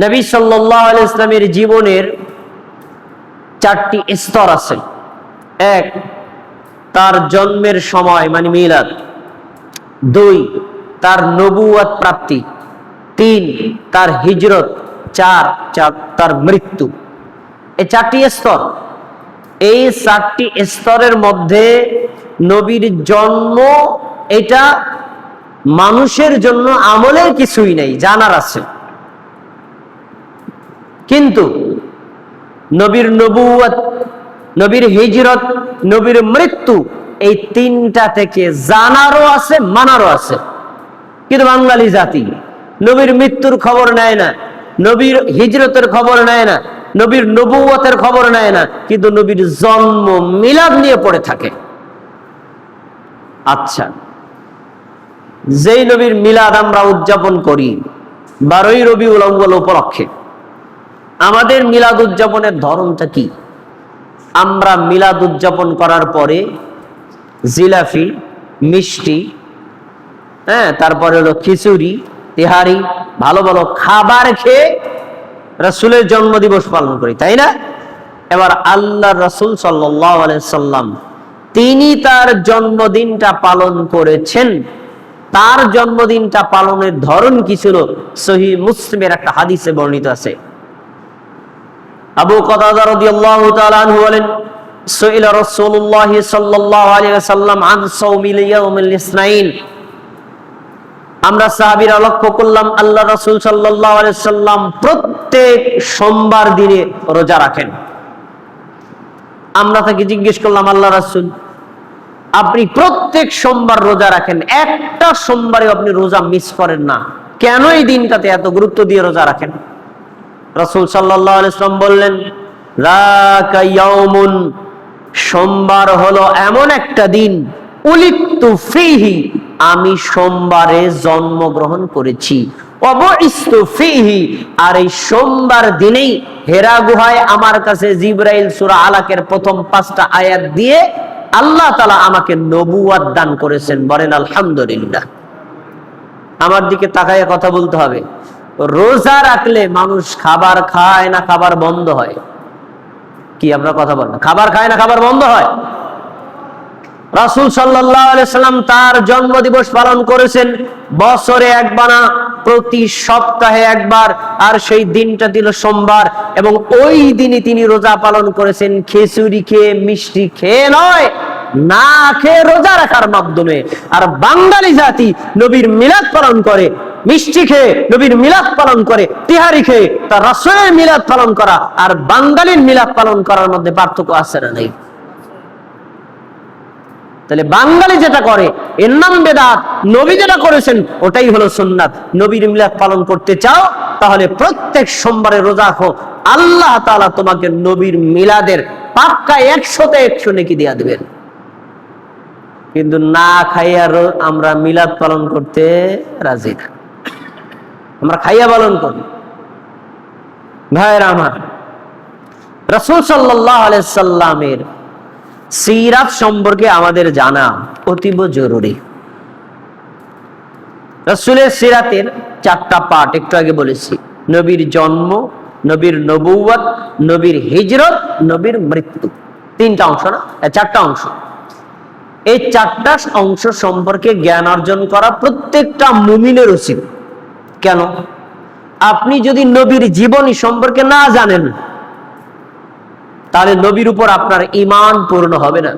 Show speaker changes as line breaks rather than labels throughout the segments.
নবী সাল্লাল্লাহু আলাইহি ইসলামের জীবনের 4টি স্তর আছে। 1, তার জন্মের সময় মানে মিলাদ। 2, তার নবুয়ত প্রাপ্তি। 3, তার হিজরত। 4, তার মৃত্যু। এই 4টি স্তর। এই 4টি স্তরের মধ্যে নবীর জন্ম, এটা মানুষের জন্য আমলের কিছুই নেই, জানার আছে। কিন্তু নবীর নবুয়ত, নবীর হিজরত, নবীর মৃত্যু, এই 3টা থেকে জানারও আছে, মানারও আছে। কিন্তু বাঙালি জাতি নবীর মৃত্যুর খবর নেয় না, নবীর হিজরতের খবর নেয় না, নবীর নবুয়তের খবর নেয় না, কিন্তু নবীর জন্ম মিলাদ নিয়ে পড়ে থাকে। আচ্ছা, যেই নবীর মিলাদ আমরা উদযাপন করি 12ই রবিউল আউয়াল উপলক্ষে, আমাদের মিলাদ উদযাপনের ধরনটা কি? আমরা মিলাদ উদযাপন করার পরে জিলাফি, মিষ্টি, তারপরে হলো খিচুড়ি, তেহারি, ভালো ভালো খাবার খেয়ে রাসূলের জন্মদিবস পালন করি, তাই না? এবার আল্লাহর রাসূল সাল্লাল্লাহু আলাইহি সাল্লাম তিনি তার জন্মদিনটা পালন করেছেন। তার জন্মদিনটা পালনের ধরন কি ছিল? সহিহ মুসলিমের একটা হাদিসে বর্ণিত আছে। আবু কাতাদা রাদিয়াল্লাহু তাআলা আনহু বলেন, সুইলা রাসূলুল্লাহ সাল্লাল্লাহু আলাইহি ওয়াসাল্লাম আন সাওমিল ইয়াউমিল ইসনাইন। আমরা সাহাবীরা লক্ষ্য করলাম আল্লাহ রাসূল সাল্লাল্লাহু আলাইহি ওয়াসাল্লাম প্রত্যেক সোমবার দিনে রোজা রাখেন। আমরা তাকে জিজ্ঞেস করলাম, আল্লাহ রাসূল আপনি প্রত্যেক সোমবার রোজা রাখেন, একটা সোমবারে আপনি রোজা মিস করেন না, কেন এই দিনটাতে এত গুরুত্ব দিয়ে রোজা রাখেন? রাসূল সাল্লাল্লাহু আলাইহি ওয়াসাল্লাম বললেন, যাকা ইয়াউমুন, সোমবার হলো এমন একটা দিন, উলিদতু ফীহি, আমি সোমবারে জন্মগ্রহণ করেছি, ওয়াবুইসতু ফীহি, আর এই সোমবার দিনেই হেরা গুহায় আমার কাছে জিবরাইল সূরা আলাকের প্রথম 5টা আয়াত দিয়ে আল্লাহ তাআলা আমাকে নবুয়ত দান করেছেন। বলেন আলহামদুলিল্লাহ। আমার দিকে তাকায় কথা বলতে হবে। রোজা রাখলে মানুষ খাবার খায় না খাবার বন্ধ হয়? কি আমরা কথা বলেন, খাবার খায় না খাবার বন্ধ হয়? রাসূল সাল্লাল্লাহু আলাইহি সাল্লাম তার জন্মদিবস পালন করেছেন বছরে একবার না, প্রতি সপ্তাহে একবার, আর সেই দিনটা ছিল সোমবার। এবং ওই দিনই তিনি রোজা পালন করেছেন খিচুড়ি খেয়ে, মিষ্টি খেয়ে নয়, না খেয়ে রোজা রাখার মাধ্যমে। আর বাঙালি জাতি নবীর মিলাদ পালন করে মিষ্টি খেয়ে, নবীর মিলাদ পালন করে তিহারি খেয়ে। তার রাসূলের মিলাদ পালন করা আর বাঙালির মিলাদ পালন করার মধ্যে পার্থক্য আছে না নেই? তাহলে বাঙালি যেটা করে এর নাম বেদাত, নবী যেটা করেছেন ওটাই হলো সুন্নাত। নবীর মিলাদ পালন করতে চাও তাহলে প্রত্যেক সোমবারে রোজা রাখো, আল্লাহ তাআলা তোমাকে নবীর মিলাদের পাক্কা 100তে 100 নেকি দিয়া দিবেন। কিন্তু না খাইয়া আমরা মিলাদ পালন করতে রাজি না, আমরা খাইয়া পালন করি। ভাইরা আমার, রাসূল সাল্লাল্লাহু আলাইহি সাল্লামের সিরাত সম্পর্কে আমাদের জানা অতীব জরুরি। রাসূলের সিরাতের 4টা পার্ট একটু আগে বলেছি, নবীর জন্ম, নবীর নবুয়ত, নবীর হিজরত, নবীর মৃত্যু। 3টা অংশ না, 4টা অংশ। এই 4টা অংশ সম্পর্কে জ্ঞান অর্জন করা প্রত্যেকটা মুমিনের উচিত। কেন? আপনি যদি নবীর জীবনী সম্পর্কে না জানেন তাহলে নবীর উপর আপনার ঈমান পূর্ণ হবে না।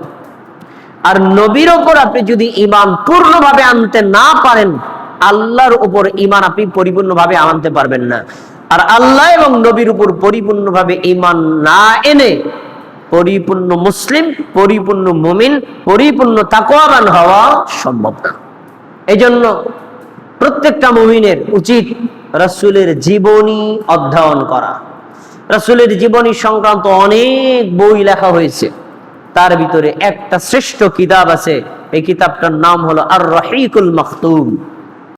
আর নবীর উপর আপনি যদি ঈমান পূর্ণভাবে আনতে না পারেন, আল্লাহর উপর ঈমান আপনি পরিপূর্ণভাবে আনতে পারবেন না। আর আল্লাহ এবং নবীর উপর পরিপূর্ণভাবে ঈমান না এনে পরিপূর্ণ মুসলিম, পরিপূর্ণ মুমিন, পরিপূর্ণ তাকওয়াবান হওয়া সম্ভব না। এই জন্য প্রত্যেকটা মুমিনের উচিত রাসূলের জীবনী অধ্যয়ন করা। রাসূলের জীবনী সংক্রান্ত অনেক বই লেখা হয়েছে, তার ভিতরে একটা শ্রেষ্ঠ কিতাব আছে, এই কিতাবটার নাম হলো আর রহিকুল মাখতুম।